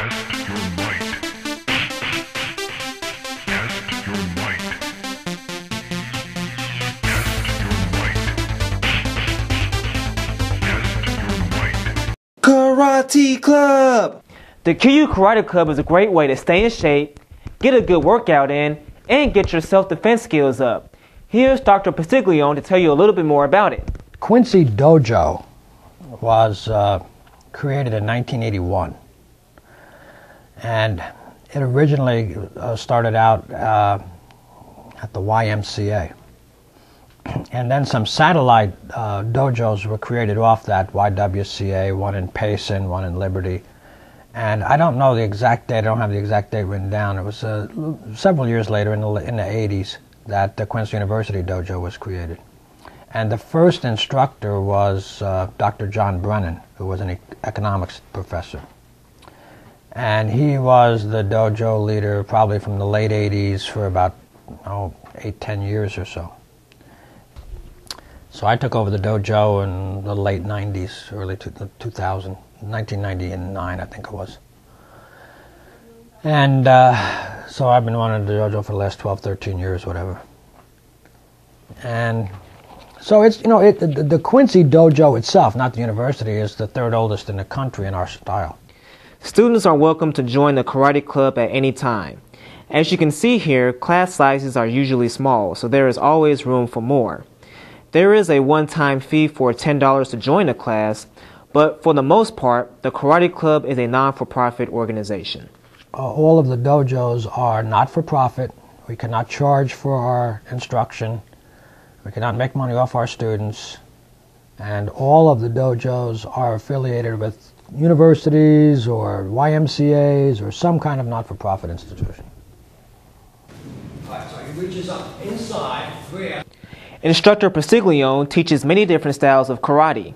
Test your might. Test your might. Test your might. Test your might. Karate Club! The KU Karate Club is a great way to stay in shape, get a good workout in, and get your self-defense skills up. Here's Dr. Postiglione to tell you a little bit more about it. Quincy Dojo was created in 1981, and it originally started out at the YMCA, and then some satellite dojos were created off that YWCA, one in Payson, one in Liberty, and I don't know the exact date. I don't have the exact date written down. It was several years later in the 80s that the Quincy University Dojo was created. And the first instructor was Dr. John Brennan, who was an economics professor. And he was the dojo leader probably from the late 80s for about 8-10 years or so. So I took over the dojo in the late 90s, early 2000, 1999 I think it was. And so I've been running the dojo for the last 12, 13 years, whatever. And so it's, the Quincy Dojo itself, not the university, is the third oldest in the country in our style. Students are welcome to join the karate club at any time. As you can see here, class sizes are usually small, so there is always room for more. There is a one-time fee for $10 to join the class, but for the most part, the karate club is a non-for-profit organization. All of the dojos are not-for-profit. We cannot charge for our instruction. We cannot make money off our students, and all of the dojos are affiliated with universities or YMCAs or some kind of not-for-profit institution. All right, so he reaches up inside, grab. Instructor Postiglione teaches many different styles of karate.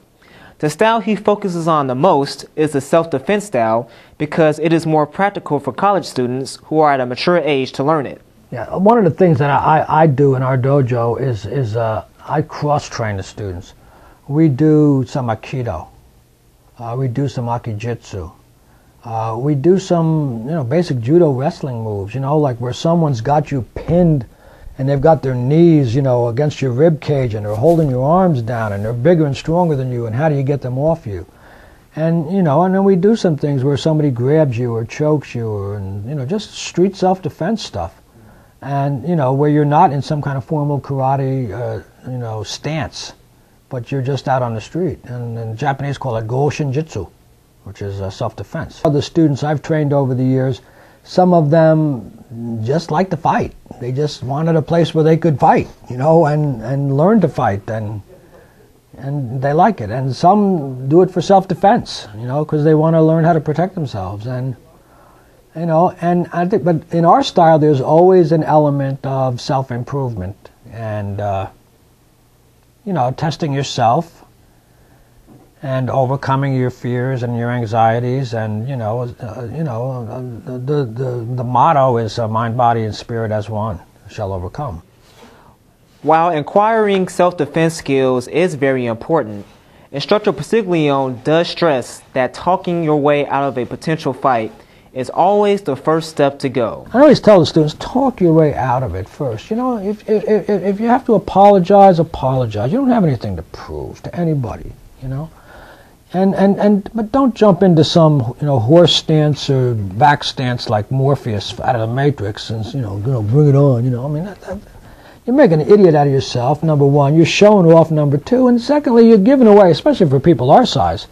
The style he focuses on the most is the self-defense style because it is more practical for college students who are at a mature age to learn it. Yeah, one of the things that I do in our dojo is I cross-train the students. We do some Aikido. We do some Akijitsu. We do some, basic judo wrestling moves, like where someone's got you pinned and they've got their knees, against your rib cage and they're holding your arms down and they're bigger and stronger than you, and how do you get them off you? And, and then we do some things where somebody grabs you or chokes you or, just street self-defense stuff. And, where you're not in some kind of formal karate, stance, but you're just out on the street. And the Japanese call it go shinjitsu, which is self-defense. The students I've trained over the years, some of them just like to fight. They just wanted a place where they could fight, and learn to fight, and they like it. And some do it for self-defense, because they want to learn how to protect themselves. And and I think, but in our style, there's always an element of self-improvement and, testing yourself and overcoming your fears and your anxieties. And, the motto is mind, body, and spirit as one shall overcome. While acquiring self-defense skills is very important, Instructor Postiglione does stress that talking your way out of a potential fight is always the first step to go. I always tell the students, talk your way out of it first. If you have to apologize, apologize. You don't have anything to prove to anybody, But don't jump into some, horse stance or back stance like Morpheus out of the Matrix and, bring it on, You're making an idiot out of yourself, number one. You're showing off, number two. And secondly, you're giving away, especially for people our size,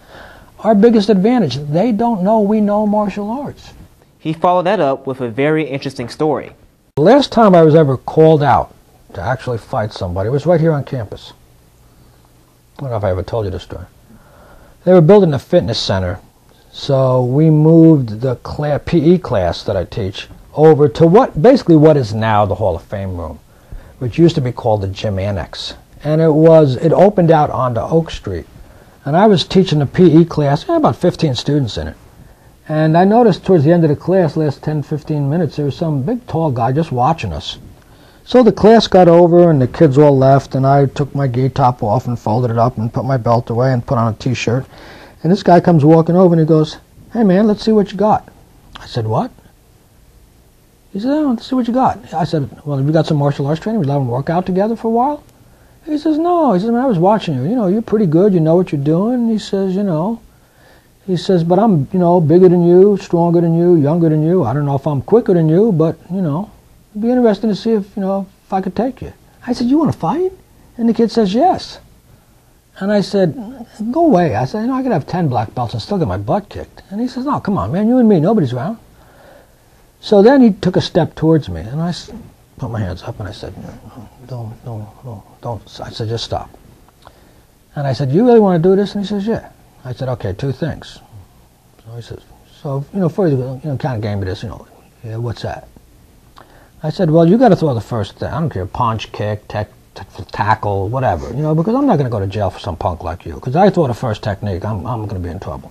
our biggest advantage. They don't know we know martial arts. He followed that up with a very interesting story. The last time I was ever called out to actually fight somebody was right here on campus. I don't know if I ever told you this story. They were building a fitness center, so we moved the PE class that I teach over to basically what is now the Hall of Fame room, which used to be called the Gym Annex. And it opened out onto Oak Street. And I was teaching the PE class, about 15 students in it. And I noticed towards the end of the class, last 10, 15 minutes, there was some big, tall guy just watching us. So the class got over and the kids all left, and I took my gi top off and folded it up and put my belt away and put on a t-shirt. And this guy comes walking over and he goes, "Hey man, let's see what you got." I said, what? He said, oh, let's see what you got. I said, well, have you got some martial arts training? Would you let them work out together for a while? He says, no. He says, man, I was watching you. You know, you're pretty good. You know what you're doing. He says, you know. He says, but I'm, you know, bigger than you, stronger than you, younger than you. I don't know if I'm quicker than you, but, you know, it'd be interesting to see if, you know, if I could take you. I said, you want to fight? And the kid says, yes. And I said, go away. I said, you know, I could have 10 black belts and still get my butt kicked. And he says, no, come on, man, you and me, nobody's around. So then he took a step towards me, and I put my hands up, and I said, don't. I said, just stop. And I said, you really want to do this? And he says, yeah. I said, okay, 2 things. So he says, so, you know, before you kind of gave me this, you know, yeah, what's that? I said, well, you got to throw the first thing. I don't care, punch, kick, tackle, whatever, you know, because I'm not going to go to jail for some punk like you. Because I throw the first technique, I'm going to be in trouble.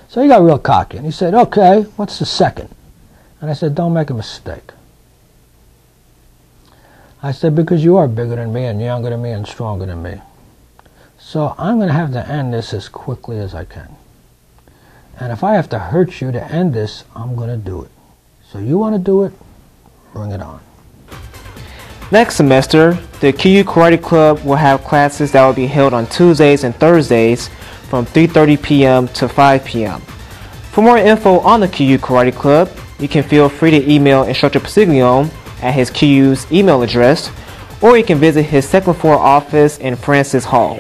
So he got real cocky, and he said, okay, what's the second? And I said, don't make a mistake. I said, because you are bigger than me and younger than me and stronger than me. So I'm going to have to end this as quickly as I can. And if I have to hurt you to end this, I'm going to do it. So you want to do it, bring it on. Next semester, the QU Karate Club will have classes that will be held on Tuesdays and Thursdays from 3:30 p.m. to 5 p.m. For more info on the QU Karate Club, you can feel free to email Instructor Postiglione at his QU's email address, or you can visit his second floor office in Francis Hall.